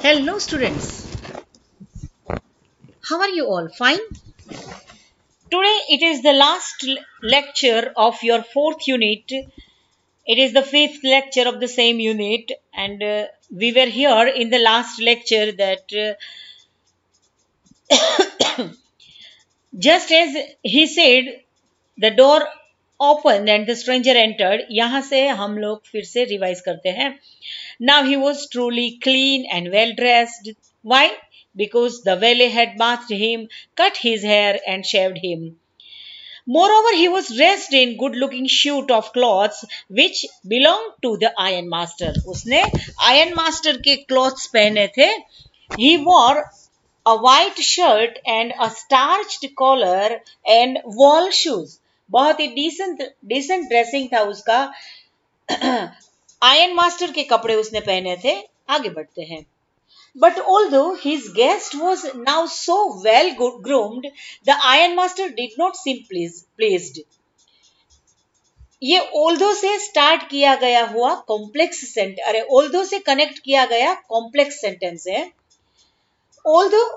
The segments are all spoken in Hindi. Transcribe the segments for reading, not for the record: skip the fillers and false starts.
Hello students, how are you all? Fine? Today it is the last lecture of your fourth unit. It is the fifth lecture of the same unit, and we were here in the last lecture that just as he said, the door opened and the stranger entered. यहाँ से हम लोग फिर से रिवाइज करते हैं. Now he was truly clean and well dressed. Why? Because the valet had bathed him, cut his hair, and shaved him. Moreover, he was dressed in good looking suit of clothes which belonged to the iron master. उसने iron master के clothes पहने थे. He wore a white shirt and a starched collar and wall shoes. बहुत ही decent dressing था उसका. आयरन मास्टर के कपड़े उसने पहने थे. आगे बढ़ते हैं. But although his guest was now so well groomed, the iron master did not seem pleased. ये although से स्टार्ट किया गया हुआ कॉम्प्लेक्स सेंटेंस, अरे although से कनेक्ट किया गया कॉम्प्लेक्स सेंटेंस है. Although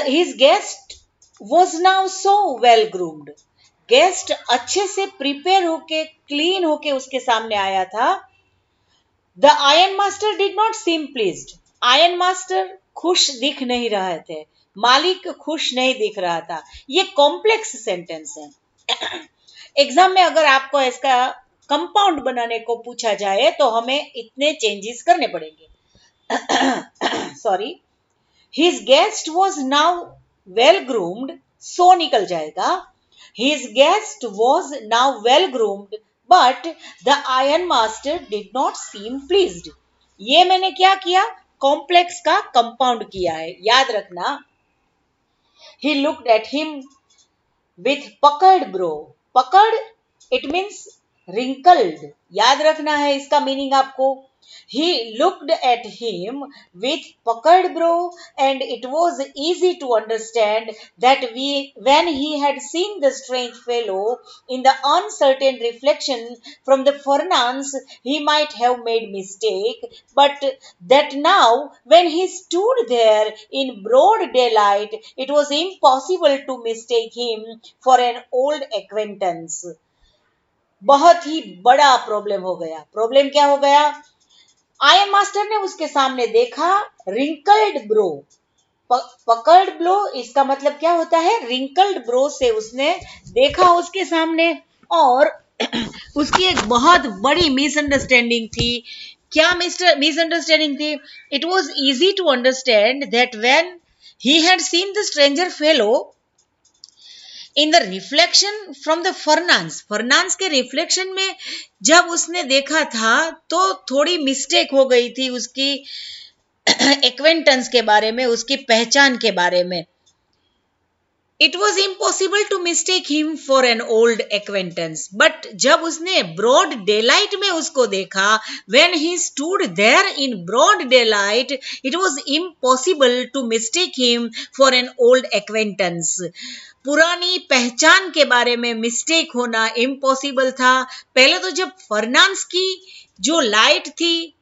his guest was now so well groomed, guest अच्छे से प्रिपेयर होके क्लीन होके उसके सामने आया था. The iron master did not seem pleased. Iron master खुश दिख नहीं रहे थे, मालिक खुश नहीं दिख रहा था. ये कॉम्प्लेक्स सेंटेंस है. एग्जाम में अगर आपको इसका कंपाउंड बनाने को पूछा जाए तो हमें इतने चेंजेस करने पड़ेंगे. Sorry, his guest was now well groomed, so निकल जाएगा. His guest was now well groomed but the iron master did not seem pleased. ये मैंने क्या किया? कॉम्प्लेक्स का कंपाउंड किया है, याद रखना. He looked at him with पकड़ ब्रो. पकड़ इट मीन्स रिंकल्ड. याद रखना है इसका मीनिंग आपको. He looked at him with puckered brow, and it was easy to understand that when he had seen the strange fellow in the uncertain reflection from the furnace, he might have made mistake, but that now, when he stood there in broad daylight, it was impossible to mistake him for an old acquaintance. बहुत ही बड़ा प्रॉब्लम हो गया. प्रॉब्लम क्या हो गया? आयरन मास्टर ने उसके सामने देखा रिंकल्ड ब्रो. पकड़ ब्रो इसका मतलब क्या होता है? रिंकल्ड ब्रो से उसने देखा उसके सामने, और उसकी एक बहुत बड़ी मिसअंडरस्टैंडिंग थी. क्या मिसअंडरस्टैंडिंग थी? It was easy to understand that when he had seen the stranger fellow in the reflection from the furnace के रिफ्लेक्शन में जब उसने देखा था तो थोड़ी मिस्टेक हो गई थी उसकी एक्वेंटेंस के बारे में, उसकी पहचान के बारे में. It was impossible to mistake him for an old acquaintance. But जब उसने ब्रॉड डेलाइट में उसको देखा, when he stood there in broad daylight, it was impossible to mistake him for an old acquaintance. पुरानी पहचान के बारे में मिस्टेक होना इम्पॉसिबल था. पहले तो जब फर्नांस की जो लाइट थी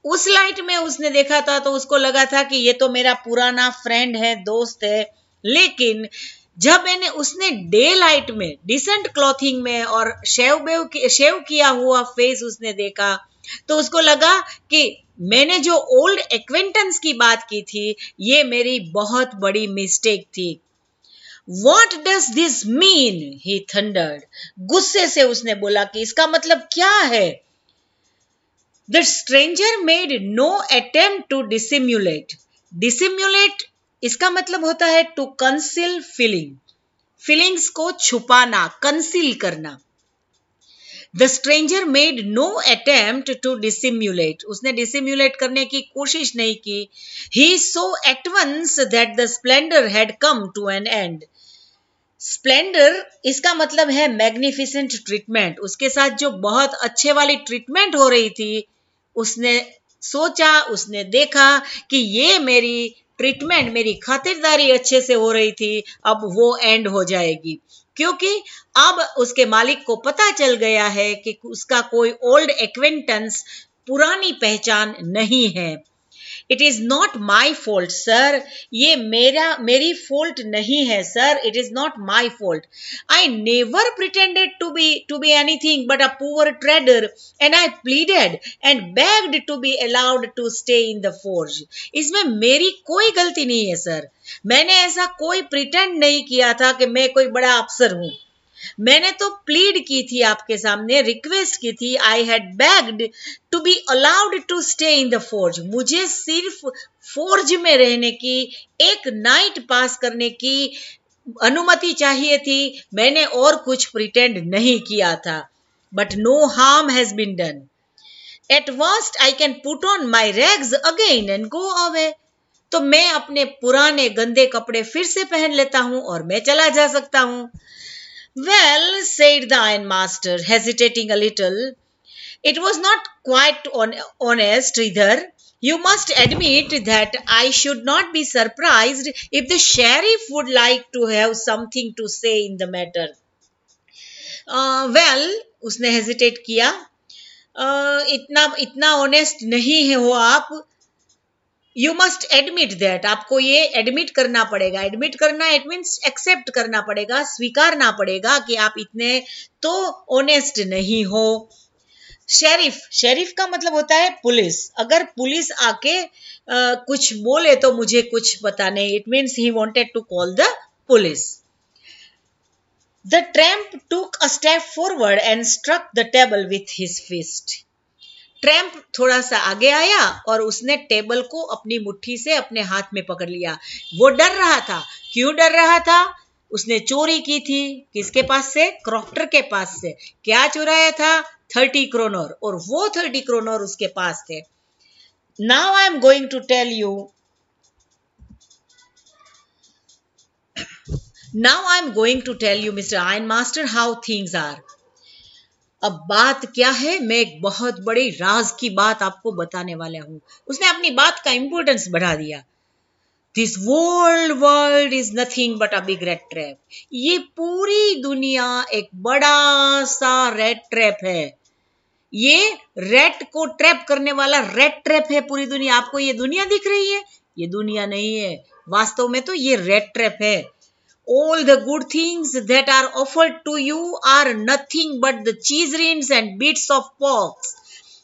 उस लाइट में उसने देखा था तो उसको लगा था कि ये तो मेरा पुराना फ्रेंड है, दोस्त है. लेकिन जब उसने डे लाइट में डिसेंट क्लॉथिंग में और शेव किया हुआ फेस उसने देखा तो उसको लगा कि मैंने जो ओल्ड एक्वेंटेंस की बात की थी ये मेरी बहुत बड़ी मिस्टेक थी. What does this mean? He thundered. गुस्से से उसने बोला कि इसका मतलब क्या है? The stranger made no attempt to dissimulate. Dissimulate इसका मतलब होता है to conceal feeling. Feelings को छुपाना, conceal करना. The stranger made no attempt to dissimulate. उसने dissimulate करने की कोशिश नहीं की. He saw at once that the splendor had come to an end. Splendor इसका मतलब है मैग्निफिसेंट ट्रीटमेंट. उसके साथ जो बहुत अच्छे वाली ट्रीटमेंट हो रही थी, उसने सोचा, उसने देखा कि ये मेरी ट्रीटमेंट, मेरी खातिरदारी अच्छे से हो रही थी, अब वो एंड हो जाएगी. क्योंकि अब उसके मालिक को पता चल गया है कि उसका कोई ओल्ड एक्वेंटेंस, पुरानी पहचान नहीं है. It is not my fault sir, ये मेरी फॉल्ट नहीं है sir, it is not my fault. I never pretended to be anything but a poor trader and I pleaded and begged to be allowed to stay in the forge. इसमें मेरी कोई गलती नहीं है सर. मैंने ऐसा कोई प्रिटेंड नहीं किया था कि मैं कोई बड़ा अफसर हूं. मैंने तो प्लीड की थी आपके सामने, रिक्वेस्ट की थी. I had begged to be allowed to stay in the forge. मुझे सिर्फ फोर्ज में रहने की, एक नाइट पास करने की अनुमति चाहिए थी. मैंने और कुछ प्रिटेंड नहीं किया था. But no harm has been done. At worst I can put on my rags again and go away. तो मैं अपने पुराने गंदे कपड़े फिर से पहन लेता हूं और मैं चला जा सकता हूं. Well, said the ironmaster, hesitating a little, it was not quite honest either. You must admit that I should not be surprised if the sheriff would like to have something to say in the matter. Well, उसने hesitate किया. इतना इतना honest नहीं है हो आप. यू मस्ट एडमिट दैट, आपको ये एडमिट करना पड़ेगा. एडमिट करना इट मीन्स एक्सेप्ट करना पड़ेगा, स्वीकारना पड़ेगा कि आप इतने तो ऑनेस्ट नहीं हो. शेरिफ, शेरिफ का मतलब होता है पुलिस. अगर पुलिस आके कुछ बोले तो मुझे कुछ पता नहीं. It means he wanted to call the police. The tramp took a step forward and struck the table with his fist. Tramp थोड़ा सा आगे आया और उसने टेबल को अपनी मुट्ठी से अपने हाथ में पकड़ लिया. वो डर रहा था. क्यों डर रहा था? उसने चोरी की थी. किसके पास से? क्रॉफ्टर के पास से. क्या चुराया था? 30 क्रोनर. और वो 30 क्रोनर उसके पास थे. Now I am going to tell you mister iron master how things are. अब बात क्या है? मैं एक बहुत बड़ी राज की बात आपको बताने वाला हूं. उसने अपनी बात का इंपोर्टेंस बढ़ा दिया. This world is nothing but a big red trap. ये पूरी दुनिया एक बड़ा सा रेड ट्रैप है. ये रेड को ट्रैप करने वाला रेड ट्रैप है पूरी दुनिया. आपको ये दुनिया दिख रही है? ये दुनिया नहीं है. वास्तव में तो ये रेड ट्रैप है. All the good things that are offered to you are nothing but the cheese rinds and bits of pork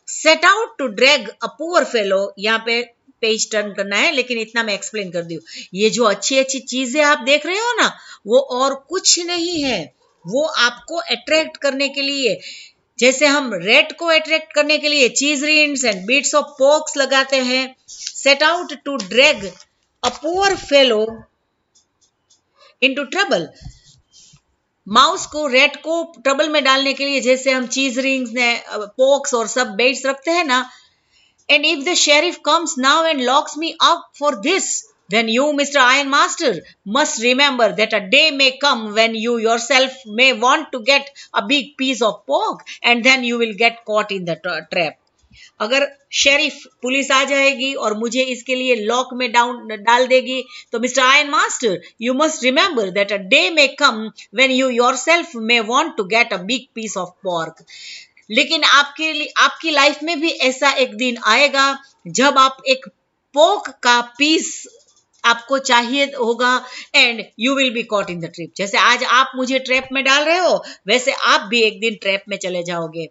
set out to drag a poor fellow. यहाँ पे पेज टर्न करना है, लेकिन इतना मैं एक्सप्लेन कर दी. ये जो अच्छी अच्छी चीजें आप देख रहे हो ना, वो और कुछ नहीं है. वो आपको अट्रैक्ट करने के लिए, जैसे हम रेड को अट्रैक्ट करने के लिए cheese rinds and bits of porks लगाते हैं. Set out to drag a poor fellow into trouble. Mouse को, रेड को ट्रबल में डालने के लिए जैसे हम चीज रिंग्स ने पोक्स और सब बेट्स रखते हैं ना. And if the sheriff comes now and locks me up for this, then you, Mr. Iron Master, must remember that a day may come when you yourself may want to get a big piece of pork and then you will get caught in the trap. अगर शेरिफ पुलिस आ जाएगी और मुझे इसके लिए लॉक में डाल देगी, तो mister iron master, you must remember that a day may come when you yourself may want to get a big piece of pork. लेकिन आपकी लाइफ में भी ऐसा एक दिन आएगा जब आप एक पोर्क का पीस आपको चाहिए होगा and you will be caught in the trap. जैसे आज आप मुझे ट्रैप में डाल रहे हो, वैसे आप भी एक दिन ट्रैप में चले जाओगे.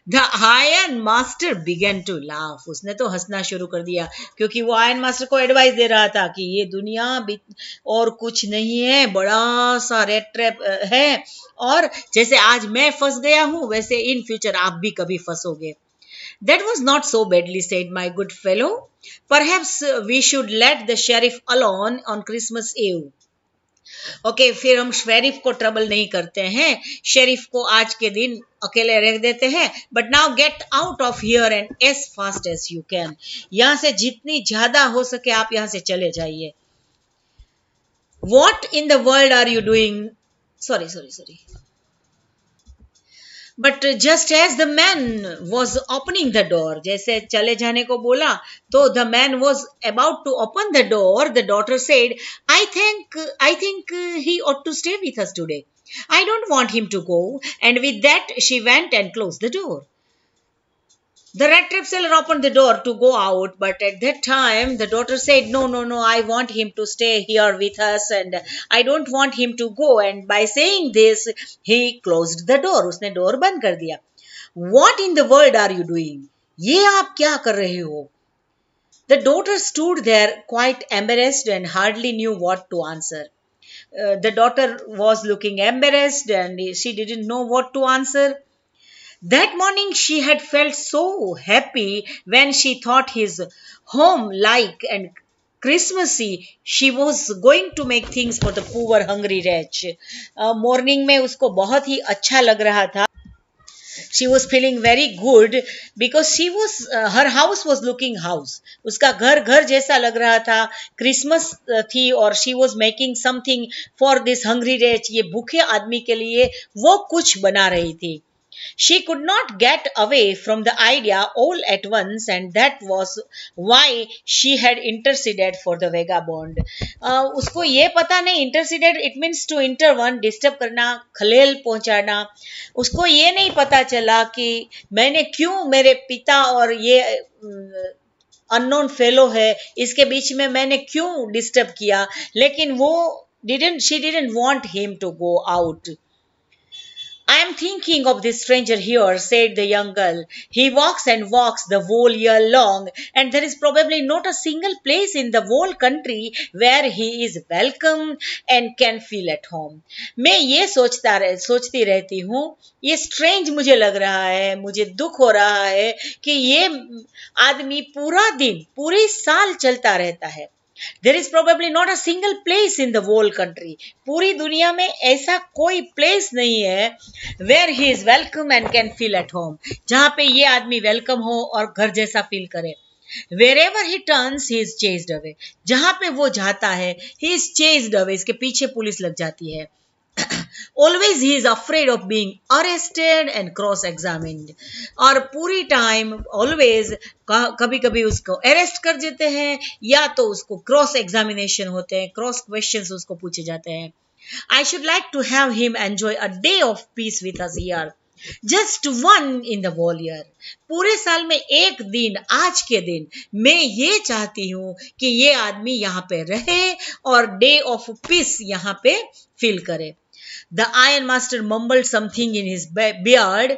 The Iron Master began to laugh. उसने तो हंसना शुरू कर दिया, क्योंकि वो आयरन मास्टर को एडवाइस दे रहा था कि ये दुनिया और कुछ नहीं है, बड़ा सा रेड ट्रैप है. और जैसे आज मैं फंस गया हूं, वैसे इन फ्यूचर आप भी कभी फंसोगे. That was not so badly said, my good fellow. Perhaps we should let the sheriff alone on Christmas Eve. Okay, फिर हम शेरिफ को ट्रबल नहीं करते हैं. शेरिफ को आज के दिन अकेले रख देते हैं. But now get out of here and as fast as you can. यहां से जितनी ज्यादा हो सके आप यहां से चले जाइए. What in the world are you doing? Sorry. But just as the man was opening the door, जैसे चले जाने को बोला तो the man was about to open the door. The daughter said, I think he ought to stay with us today. I don't want him to go. And with that she went and closed the door. The rat trap seller opened the door to go out, but at that time the daughter said, "No, no, no, I want him to stay here with us and I don't want him to go." And by saying this, he closed the door. उसने door बंद कर दिया. What in the world are you doing? ये आप क्या कर रहे हो? The daughter stood there quite embarrassed and hardly knew what to answer. The daughter was looking embarrassed and she didn't know what to answer. That morning she had felt so happy when she thought his home like and Christmassy. She was going to make things for the poor hungry wretch. Morning में उसको बहुत ही अच्छा लग रहा था. She was feeling very good because she was her house was looking house. उसका घर घर जैसा लग रहा था. क्रिसमस थी और she was making something for this hungry wretch. ये भूखे आदमी के लिए वो कुछ बना रही थी. She could not get away from the idea all at once, and that was why she had interceded for the vagabond. उसको ये पता नहीं, interceded it means to intervene, disturb करना, खलेल पहुंचाना. उसको ये नहीं पता चला कि मैंने क्यों मेरे पिता और ये अननोन फेलो है इसके बीच में मैंने क्यों डिस्टर्ब किया. लेकिन वो she didn't want him to go out. "I am thinking of this stranger here," said the young girl. "He walks and walks the whole year long, and there is probably not a single place in the whole country where he is welcome and can feel at home." मैं ये सोचती रहती हूँ, ये स्ट्रेंज मुझे लग रहा है, मुझे दुख हो रहा है कि ये आदमी पूरा दिन पूरे साल चलता रहता है. There is probably not a single place in the whole country. पूरी दुनिया में ऐसा कोई place नहीं है where he is welcome and can feel at home. जहाँ पे ये आदमी welcome हो और घर जैसा feel करे. Wherever he turns, he is chased away. जहाँ पे वो जाता है, he is chased away. इसके पीछे पुलिस लग जाती है. Always he is afraid of being arrested and cross examined. और पूरी टाइम always कभी कभी उसको अरेस्ट कर देते हैं या तो उसको क्रॉस एग्जामिनेशन होते हैं, क्रॉस क्वेश्चंस उसको पूछे जाते हैं. I should like to have him enjoy a day of peace with us here. Just one in the whole year. पूरे साल में एक दिन, आज के दिन मैं ये चाहती हूँ कि ये आदमी यहाँ पे रहे और डे ऑफ पीस यहाँ पे फील करे. The ironmaster mumbled something in his beard.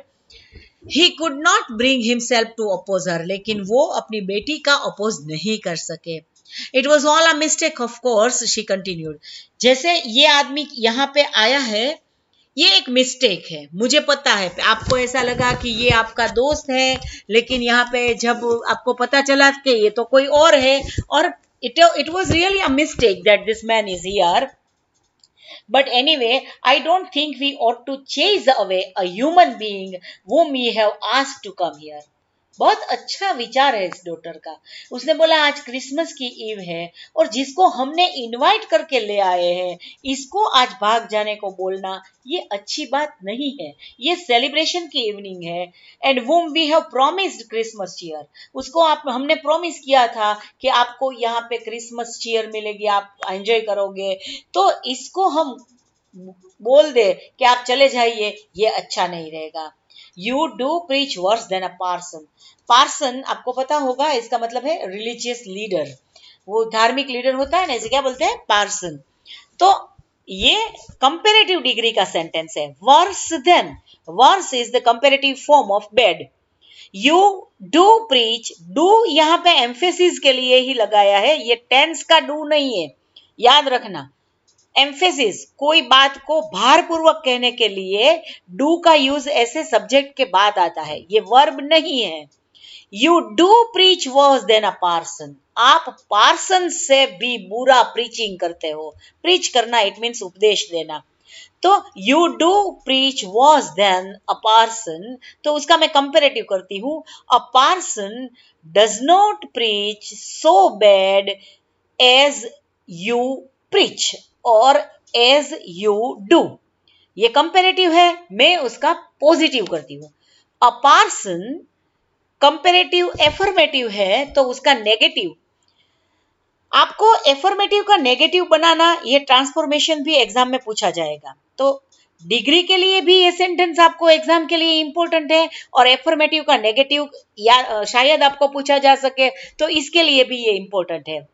He could not bring himself to oppose her, लेकिन वो अपनी बेटी का oppose नहीं कर सके. It was all a mistake, of course, she continued. जैसे ये आदमी यहाँ पे आया है, ये एक मिस्टेक है, मुझे पता है. आपको ऐसा लगा कि ये आपका दोस्त है, लेकिन यहाँ पे जब आपको पता चला कि ये तो कोई और है, और it was really a mistake that this man is here. But anyway, I don't think we ought to chase away a human being whom we have asked to come here. बहुत अच्छा विचार है इस डॉटर का. उसने बोला आज क्रिसमस की ईव है और जिसको हमने इनवाइट करके ले आए हैं इसको आज भाग जाने को बोलना ये अच्छी बात नहीं है. ये सेलिब्रेशन की इवनिंग है. And whom we have promised Christmas cheer. उसको हमने प्रॉमिस किया था कि आपको यहाँ पे क्रिसमस चीयर मिलेगी, आप एंजॉय करोगे. तो इसको हम बोल दे कि आप चले जाइए, ये अच्छा नहीं रहेगा. You do preach worse than a parson. Parson आपको पता होगा इसका मतलब है रिलीजियस लीडर. वो धार्मिक लीडर होता है ना, इसे क्या बोलते हैं? पार्सन. तो ये कंपैरेटिव डिग्री का सेंटेंस है. Worse than, worse is the comparative form of bad. You do preach, do यहाँ पे एम्फेसिस के लिए ही लगाया है, ये टेंस का डू नहीं है, याद रखना. एम्फेसिस कोई बात को भारपूर्वक कहने के लिए डू का यूज ऐसे सब्जेक्ट के बाद आता है, ये वर्ब नहीं है. You do preach worse than a parson. आप पार्सन से भी बुरा प्रीचिंग करते हो. प्रीच करना इट मीन्स उपदेश देना. तो you do preach worse than a parson, तो उसका मैं कंपेरेटिव करती हूं. A parson does not preach so bad as you preach और एज यू डू. ये कंपेरेटिव है, मैं उसका पॉजिटिव करती हूँ. अ पार्सन कंपेरेटिव एफर्मेटिव है तो उसका नेगेटिव. आपको एफर्मेटिव का नेगेटिव बनाना, ये ट्रांसफॉर्मेशन भी एग्जाम में पूछा जाएगा. तो डिग्री के लिए भी ये सेंटेंस आपको एग्जाम के लिए इंपॉर्टेंट है, और एफर्मेटिव का नेगेटिव या शायद आपको पूछा जा सके, तो इसके लिए भी ये इंपॉर्टेंट है।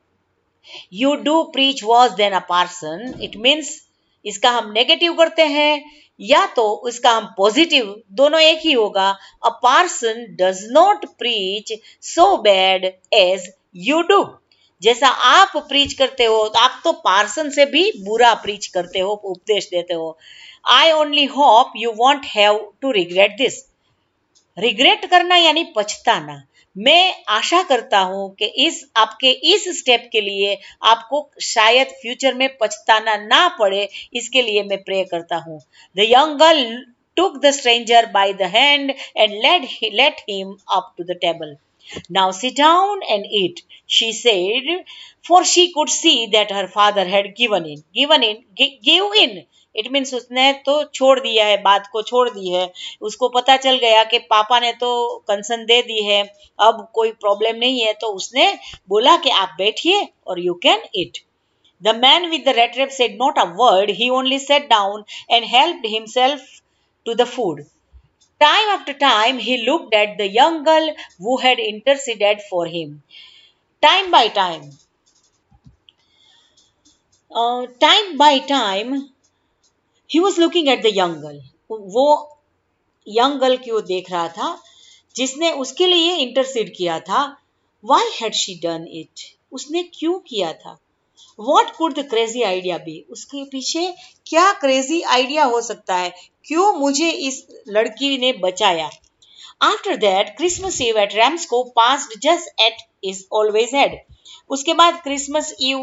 You do preach worse than a parson, it means इसका हम नेगेटिव करते हैं या तो इसका हम पॉजिटिव, दोनों एक ही होगा। A parson does not preach so bad as you do. जैसा आप प्रीच करते हो, आप तो पार्सन से भी बुरा प्रीच करते हो, उपदेश देते हो। I only hope you won't have to regret this. Regret करना यानी पछताना। मैं आशा करता हूं कि इस आपके इस स्टेप के लिए आपको शायद फ्यूचर में पछताना ना पड़े, इसके लिए मैं प्रे करता हूं। The young girl took the stranger by the hand and let him up to the table. Now sit down and eat, she said, for she could see that her father had give in. It means उसने तो छोड़ दिया है, बात को छोड़ दी है। उसको पता चल गया कि पापा ने तो कंसर्न दे दी है, अब कोई प्रॉब्लम नहीं है, तो उसने बोला कि आप बैठिए और you can eat. The man with the red rape said not a word, he only set down and helped himself to the food. Time after time, he looked at the young girl who had interceded for him. Time by time, he was looking at the young girl. वो यंग गर्ल की ओर देख रहा था जिसने उसके लिए इंटरसीड किया था। Why had she done it? उसने क्यों किया था? What could the crazy idea be? उसके पीछे क्या क्रेजी आइडिया हो सकता है? क्यों मुझे इस लड़की ने बचाया? After that, Christmas Eve at Ramsco passed just as is always had. उसके बाद क्रिसमस ईव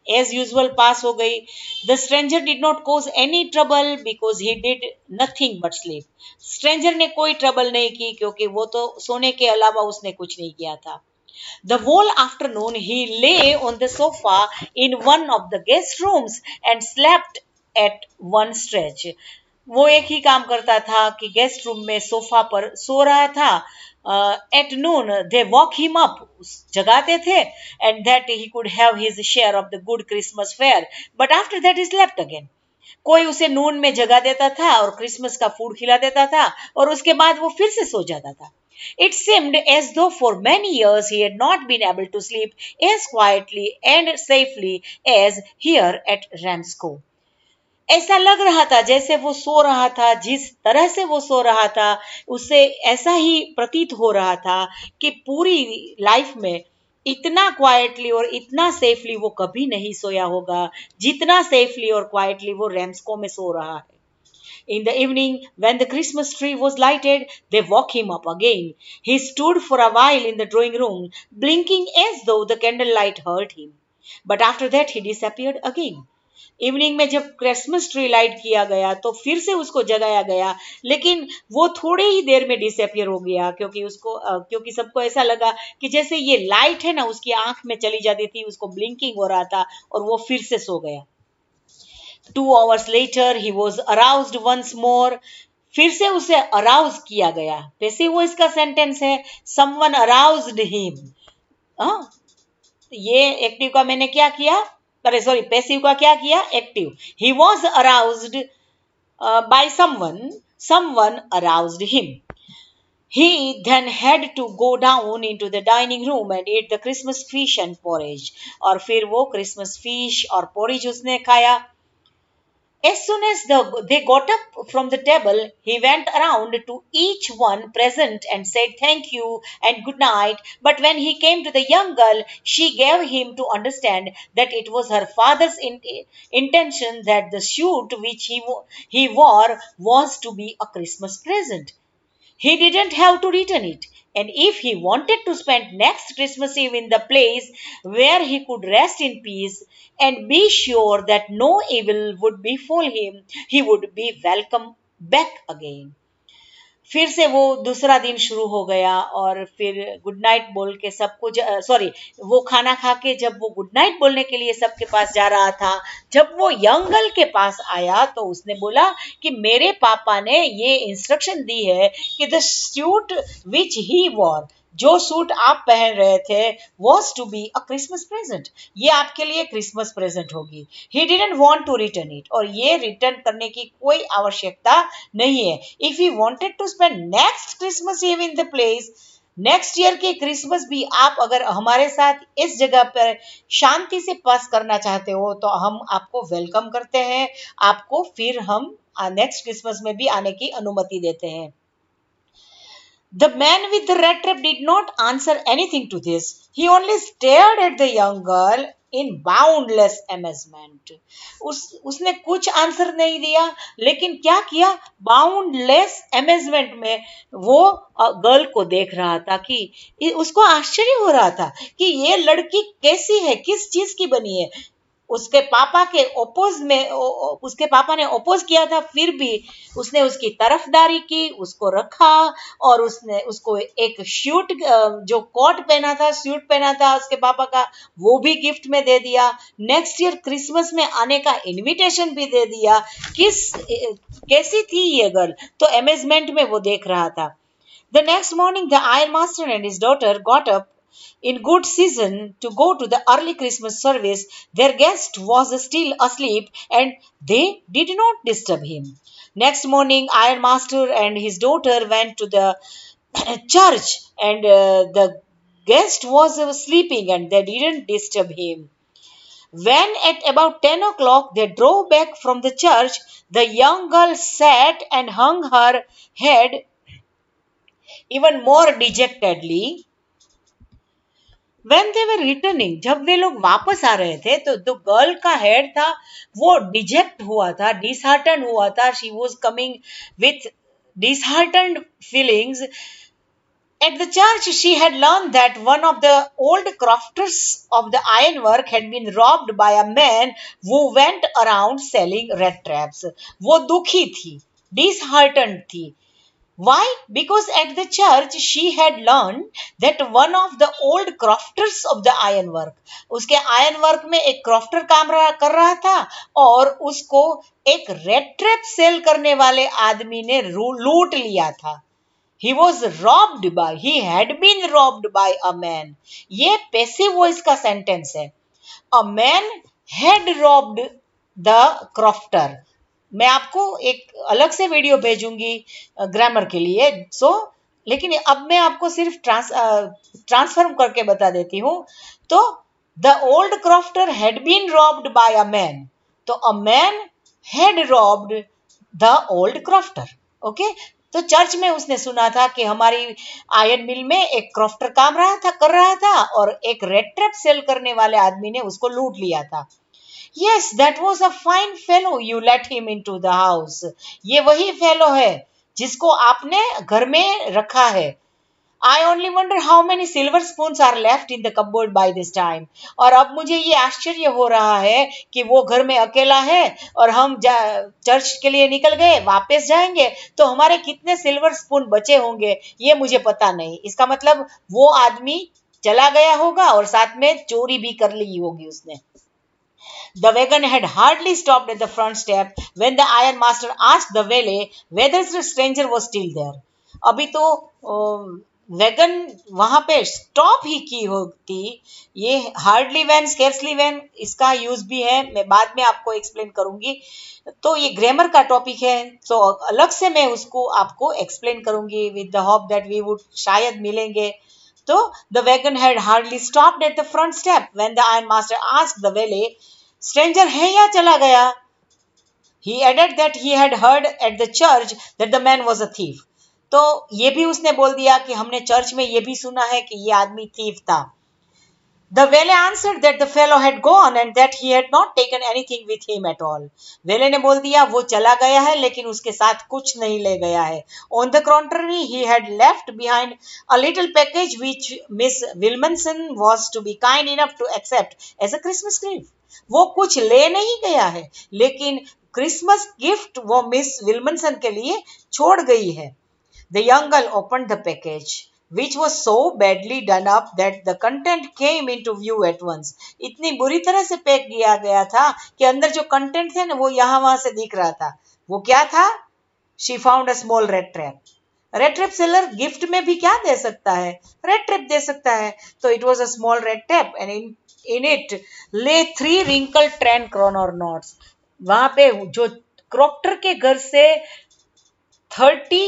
एज यूजुअल पास हो गई। The stranger did not cause any trouble because he did nothing but sleep. Stranger ने कोई ट्रबल नहीं की क्योंकि वो तो सोने के अलावा उसने कुछ नहीं किया था। The whole afternoon he lay on the sofa in one of the guest rooms and slept at one stretch. वो एक ही काम करता था कि गेस्ट रूम में सोफा पर सो रहा था। At noon they walk him up, जगाते थे, and that he could have his share of the good Christmas fare, but after that he slept again. कोई उसे नून में जगा देता था और क्रिसमस का फूड खिला देता था, और उसके बाद वो फिर से सो जाता था। It seemed as though for many years he had not been able to sleep as quietly and safely as here at Ramsco. ऐसा लग रहा था जैसे वो सो रहा था, जिस तरह से वो सो रहा था उससे ऐसा ही प्रतीत हो रहा था कि पूरी लाइफ में इतना क्वाइटली और इतना सेफली वो कभी नहीं सोया होगा जितना सेफली और क्वाइटली वो रैम्सको में सो रहा है। In the evening, when the Christmas tree was lighted, they woke him up again. He stood for a while in the drawing room, blinking as though the candlelight hurt him. But after that, he disappeared again. Evening में जब क्रिसमस ट्री लाइट किया गया तो फिर से उसको जगाया गया, लेकिन वो थोड़े ही देर में डिसअपियर हो गया क्योंकि सबको ऐसा लगा कि जैसे ये लाइट है ना उसकी आंख में चली जाती थी, उसको ब्लिंकिंग हो रहा था और वो फिर से सो गया। 2 hours later he was aroused once more. फिर से उसे अराउज किया गया। वैसे वो इसका सेंटेंस है, someone aroused him। ये एक्टिव का मैंने क्या किया, अरे सॉरी पैसिव का क्या किया, active. He was aroused by someone aroused him. He then had to go down into the dining room and eat the Christmas fish and porridge. और फिर वो क्रिसमस फिश और पोरिज उसने खाया। As soon as they got up from the table, he went around to each one present and said thank you and good night. But when he came to the young girl, she gave him to understand that it was her father's intention that the suit which he wore was to be a Christmas present. He didn't have to return it. And if he wanted to spend next Christmas Eve in the place where he could rest in peace and be sure that no evil would befall him, he would be welcome back again. फिर से वो दूसरा दिन शुरू हो गया और फिर गुड नाइट बोल के सबको सॉरी वो खाना खा के जब वो गुड नाइट बोलने के लिए सबके पास जा रहा था, जब वो यंग गर्ल के पास आया तो उसने बोला कि मेरे पापा ने ये इंस्ट्रक्शन दी है कि the suit which he wore, जो सूट आप पहन रहे थे was to be a Christmas present, ये आपके लिए क्रिसमस प्रेजेंट होगी। He didn't want to return it, और ये रिटर्न करने की कोई आवश्यकता नहीं है। If he wanted to spend next Christmas Eve in the place, next year के क्रिसमस भी आप अगर हमारे साथ इस जगह पर शांति से पास करना चाहते हो तो हम आपको वेलकम करते हैं, आपको फिर हम नेक्स्ट क्रिसमस में भी आने की अनुमति देते हैं। The man with the red trap did not answer anything to this. He only stared at the young girl in boundless amazement. उसने कुछ आंसर नहीं दिया, लेकिन क्या किया, बाउंडलेस अमेजमेंट में वो गर्ल को देख रहा था कि उसको आश्चर्य हो रहा था कि ये लड़की कैसी है, किस चीज की बनी है। उसके पापा के ओपोज में उसके पापा ने ओपोज किया था, फिर भी उसने उसकी तरफदारी की, उसको रखा, और उसने उसको एक सूट, जो कोट पहना था, सूट पहना था उसके पापा का, वो भी गिफ्ट में दे दिया। नेक्स्ट ईयर क्रिसमस में आने का इनविटेशन भी दे दिया। कैसी थी ये गर्ल, तो अमेजमेंट में वो देख रहा था। The next morning, the iron master and his daughter got up in good season to go to the early Christmas service. Their guest was still asleep and they did not disturb him. Next morning, iron master and his daughter went to the church, and the guest was sleeping and they didn't disturb him. When at about 10 o'clock they drove back from the church, the young girl sat and hung her head even more dejectedly. When they were returning, जब वे लोग वापस आ रहे थे तो जो गर्ल का हेड था वो डिजेक्ट हुआ था, डिसहार्टन हुआ था। She was coming with disheartened feelings. At the church, she had learned that one of the old crofters of the ironwork had been robbed by a man who went around selling rat traps. वो दुखी थी, disheartened थी। Why? Because at the church she had learned that one of the old crofters of the ironwork, उसके ironwork में एक crofter काम कर रहा था और उसको एक red trap सेल करने वाले आदमी ने लूट लिया था। He was robbed by, he had been robbed by a man. ये पैसिव वॉइस का सेंटेंस है। A man had robbed the crofter. मैं आपको एक अलग से वीडियो भेजूंगी ग्रामर के लिए, लेकिन अब मैं आपको सिर्फ ट्रांसफॉर्म करके बता देती हूँ। तो the old crofter had been robbed by a man, तो a man had robbed the old crofter. Okay, तो चर्च में उसने सुना था कि हमारी आयरन मिल में एक क्रॉफ्टर काम कर रहा था और एक रेड ट्रैप सेल करने वाले आदमी ने उसको लूट लिया था। Yes, that was a fine fellow you let him into the house. ये वही फेलो है जिसको आपने घर में रखा है। I only wonder how many silver spoons are left in the cupboard by this time. और अब मुझे ये आश्चर्य हो रहा है कि वो घर में अकेला है और हम चर्च के लिए निकल गए, वापस जाएंगे तो हमारे कितने सिल्वर स्पून बचे होंगे ये मुझे पता नहीं। इसका मतलब वो आदमी चला गया होगा और साथ में चोरी भी कर ली होगी उसने। The wagon had hardly stopped at the front step when the iron master asked the valet whether the stranger was still there. अभी तो वैगन वहां पे स्टॉप ही की होती। ये हार्डली वैन, स्केर्सली वैन, इसका यूज भी है, मैं बाद में आपको एक्सप्लेन करूंगी। तो ये ग्रामर का टॉपिक है, तो अलग से मैं उसको आपको एक्सप्लेन करूंगी with the hope that we would शायद मिलेंगे। तो the wagon had hardly stopped at the front step when the iron master asked the valet, stranger है या चला गया? He added that he had heard at the church that the man was a thief. तो ये भी उसने बोल दिया कि हमने चर्च में ये भी सुना है कि ये आदमी थीफ था। The valet answered that the fellow had gone and that he had not taken anything with him at all. वेले ने बोल दिया वो चला गया है लेकिन उसके साथ कुछ नहीं ले गया है। On the contrary, he had left behind a little package which Miss Wilmanson was to be kind enough to accept as a Christmas gift. वो कुछ ले नहीं गया है लेकिन क्रिसमस गिफ्ट वो मिस विल्मनसन के लिए छोड़ गई है। The young girl opened the package, which was so badly done up that the content came into view at once. इतनी बुरी तरह से पैक किया गया था कि अंदर जो कंटेंट थे ना वो यहाँ वहां से दिख रहा था। वो क्या था? She found a small red trap. Red trap seller gift में भी क्या दे सकता है? रेड ट्रेप दे सकता है। तो it was a small red trap and in it ले 3 wrinkled 10 kroner notes। वहां पे जो क्रॉक्टर के घर से 3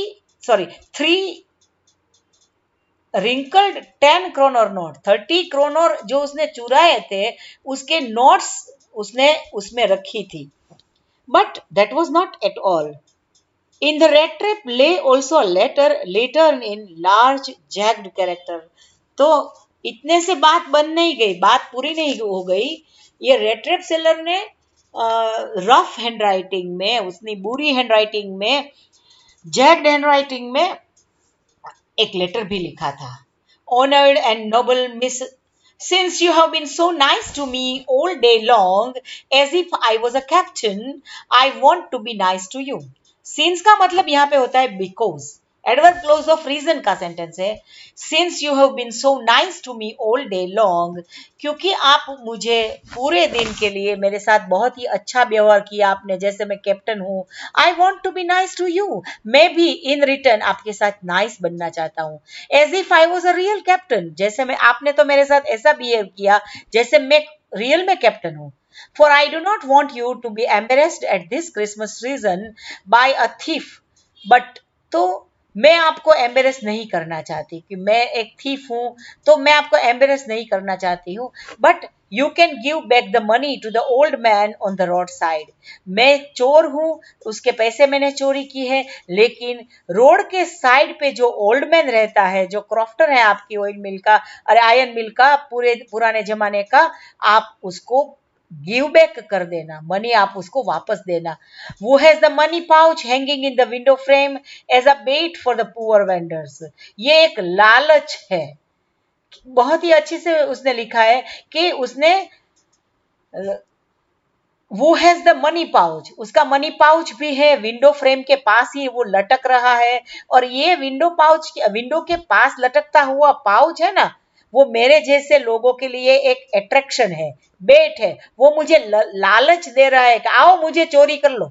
रिंकल्ड 10 kroner नोट, 30 kroner जो उसने चुराए थे उसके नोट्स उसने उसमें रखी थी। But that was not at all. In the red trap lay also a letter later in large jagged character। तो इतने से बात बन नहीं गई, बात पूरी नहीं हो गई। ये रेड ट्रैप सेलर ने रफ हैंडराइटिंग में, उसने बुरी हैंडराइटिंग में, जैग्ड हैंडराइटिंग में एक लेटर भी लिखा था। Honored and noble Miss, since you have been so nice to me all day long as if I was a captain, I want to be nice to you। Since का मतलब यहाँ पे होता है because, adverb clause of reason का सेंटेंस है। Since you have been so nice to me all day long, क्योंकि आप मुझे पूरे दिन के लिए मेरे साथ बहुत ही अच्छा व्यवहार किया आपने, जैसे मैं कैप्टन हूँ। I want to be nice to you, मैं भी इन रिटर्न आपके साथ नाइस बनना चाहता हूँ। As if I was a real captain, जैसे मैं, आपने तो मेरे साथ ऐसा बिहेव किया जैसे मैं रियल में कैप्टन हूँ। For I do not want you to be embarrassed at this Christmas season by a thief, but तो मैं आपको एम्बेरस नहीं करना चाहती कि मैं एक थीफ हूं, तो मैं आपको एम्बेरस नहीं करना चाहती हूँ। But you can give back the money to the old man on the road side. मैं चोर हूं, उसके पैसे मैंने चोरी की है, लेकिन रोड के साइड पे जो ओल्ड मैन रहता है, जो क्रॉफ्टर है आपकी ऑयल मिल का, अरे आयरन मिल का, पूरे पुराने जमाने का, आप उसको गिव बैक कर देना, मनी आप उसको वापस देना। वो has the money pouch hanging in the window frame as a bait for the poor vendors. ये एक लालच है। बहुत ही अच्छे से उसने लिखा है कि उसने वो हैज द मनी पाउच, उसका मनी पाउच भी है, विंडो फ्रेम के पास ही वो लटक रहा है। और ये विंडो पाउच, विंडो के पास लटकता हुआ पाउच है ना, वो मेरे जैसे लोगों के लिए एक अट्रैक्शन है, बेट है। वो मुझे लालच दे रहा है कि आओ मुझे चोरी कर लो,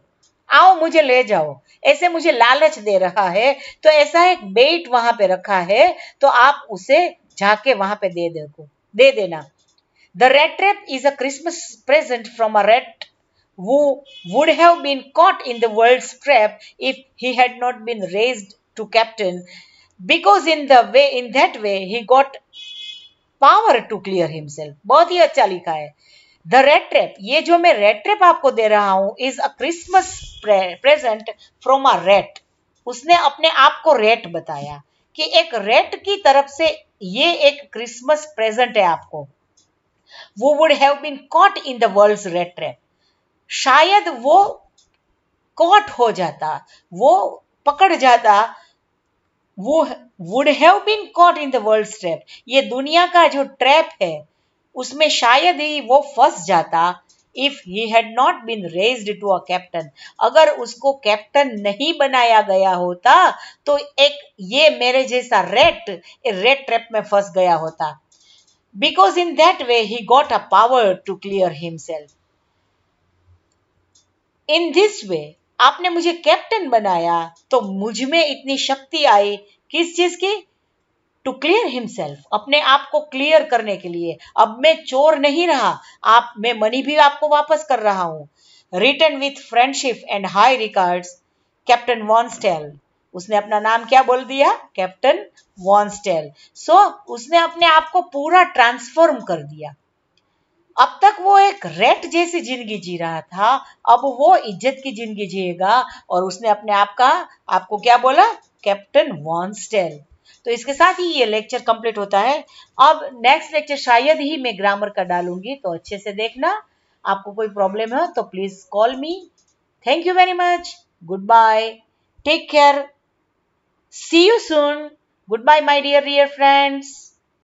आओ मुझे ले जाओ, ऐसे मुझे लालच दे रहा है। तो ऐसा एक बेट वहां पे रखा है, तो आप उसे जाके वहां पे दे देना। The red trap is a Christmas present from a rat who would have been caught in the world's trap if he had not been raised to captain, because in that way he got power to clear himself। बहुत ही अच्छा लिखा है। द रेड ट्रैप, ये जो मैं रेड ट्रैप आपको दे रहा हूं, is a Christmas present from a rate. उसने अपने आप को रेट बताया कि एक रेट की तरफ से ये एक क्रिसमस प्रेजेंट है आपको। वो would have been caught in the world's red trap, शायद वो कॉट हो जाता, वो पकड़ जाता, वो would have been caught in the world's trap, ये दुनिया का जो ट्रैप है उसमें शायद ही वो फंस जाता। If he had not been raised to a captain, अगर उसको कैप्टन नहीं बनाया गया होता तो एक ये मेरे जैसा रेड ट्रैप में फंस गया होता। Because in that way he got a power to clear himself। In this way, आपने मुझे कैप्टन बनाया तो मुझ में इतनी शक्ति आई, किस चीज की? टू क्लियर हिमसेल्फ, अपने आप को क्लियर करने के लिए। अब मैं चोर नहीं रहा, आप, मैं मनी भी आपको वापस कर रहा हूं। Return with friendship and high regards, captain वॉन्स्टेल। उसने अपना नाम क्या बोल दिया? कैप्टन वॉन्स्टेल। सो उसने अपने आप को पूरा ट्रांसफॉर्म कर दिया। अब तक वो एक रेट जैसी जिंदगी जी रहा था, अब वो इज्जत की जिंदगी जिएगा। और उसने अपने आप का, आपको क्या बोला? कैप्टन वॉन्स्टेल। तो इसके साथ ही ये लेक्चर कंप्लीट होता है। अब नेक्स्ट लेक्चर शायद ही मैं ग्रामर का डालूंगी, तो अच्छे से देखना। आपको कोई प्रॉब्लम है तो please call me. Thank you very much. Good bye, take care, see you soon. Good bye my dear dear friends.